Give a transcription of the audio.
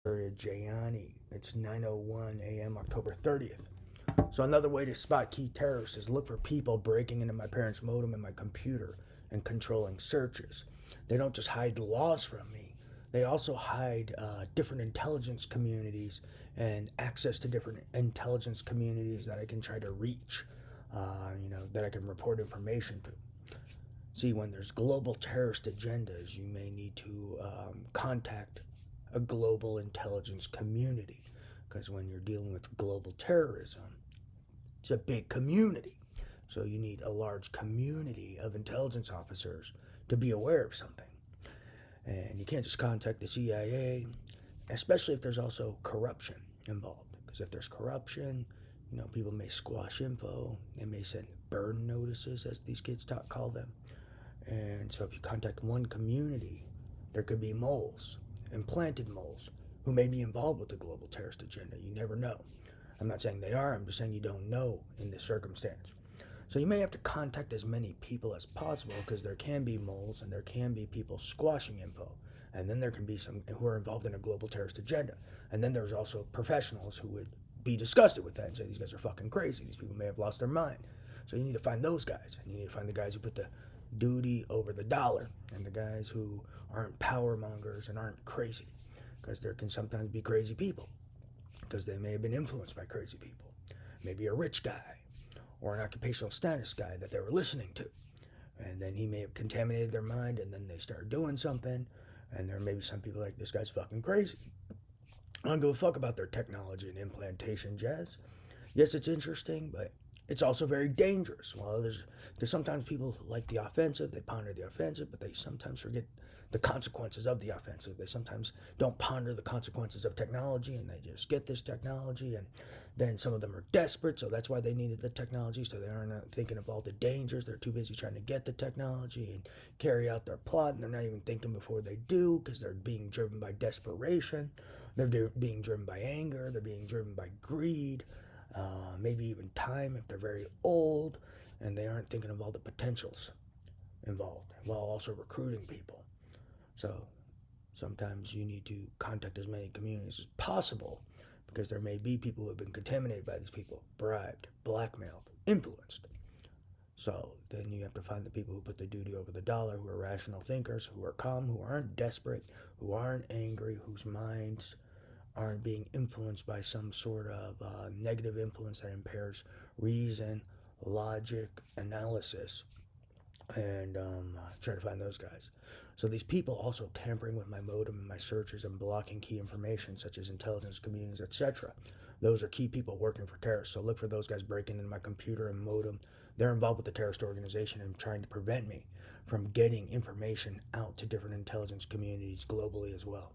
Gianni. It's 9:01 a.m. October 30th. So another way to spot key terrorists is look for people breaking into my parents' modem and my computer and controlling searches. They don't just hide laws from me. They also hide different intelligence communities and access to different intelligence communities that I can try to reach, that I can report information to. See, when there's global terrorist agendas, you may need to contact a global intelligence community. Because when you're dealing with global terrorism, it's a big community. So you need a large community of intelligence officers to be aware of something. And you can't just contact the CIA, especially if there's also corruption involved. Because if there's corruption, people may squash info. They may send burn notices, as these kids call them. And so if you contact one community, there could be moles, implanted moles, who may be involved with the global terrorist agenda. You never know. I'm not saying they are, I'm just saying you don't know in this circumstance. So you may have to contact as many people as possible because there can be moles and there can be people squashing info. And then there can be some who are involved in a global terrorist agenda. And then there's also professionals who would be disgusted with that and say these guys are fucking crazy. These people may have lost their mind. So you need to find those guys. And you need to find the guys who put the duty over the dollar and the guys who aren't power mongers and aren't crazy. Because there can sometimes be crazy people. Because they may have been influenced by crazy people. Maybe a rich guy or an occupational status guy that they were listening to. And then he may have contaminated their mind and then they start doing something. And there may be some people like, this guy's fucking crazy. I don't give a fuck about their technology and implantation jazz. Yes, it's interesting, but it's also very dangerous. Well, because sometimes people like the offensive, they ponder the offensive, but they sometimes forget the consequences of the offensive. They sometimes don't ponder the consequences of technology, and they just get this technology, and then some of them are desperate, so that's why they needed the technology, so they aren't thinking of all the dangers. They're too busy trying to get the technology and carry out their plot, and they're not even thinking before they do, because they're being driven by desperation. They're being driven by anger. They're being driven by greed. Maybe even time if they're very old, and they aren't thinking of all the potentials involved while also recruiting people. So sometimes you need to contact as many communities as possible because there may be people who have been contaminated by these people, bribed, blackmailed, influenced. So then you have to find the people who put the duty over the dollar, who are rational thinkers, who are calm, who aren't desperate, who aren't angry, whose minds aren't being influenced by some sort of negative influence that impairs reason, logic, analysis, and try to find those guys. So these people also tampering with my modem and my searches and blocking key information such as intelligence communities, etc. Those are key people working for terrorists. So look for those guys breaking into my computer and modem. They're involved with the terrorist organization and trying to prevent me from getting information out to different intelligence communities globally as well.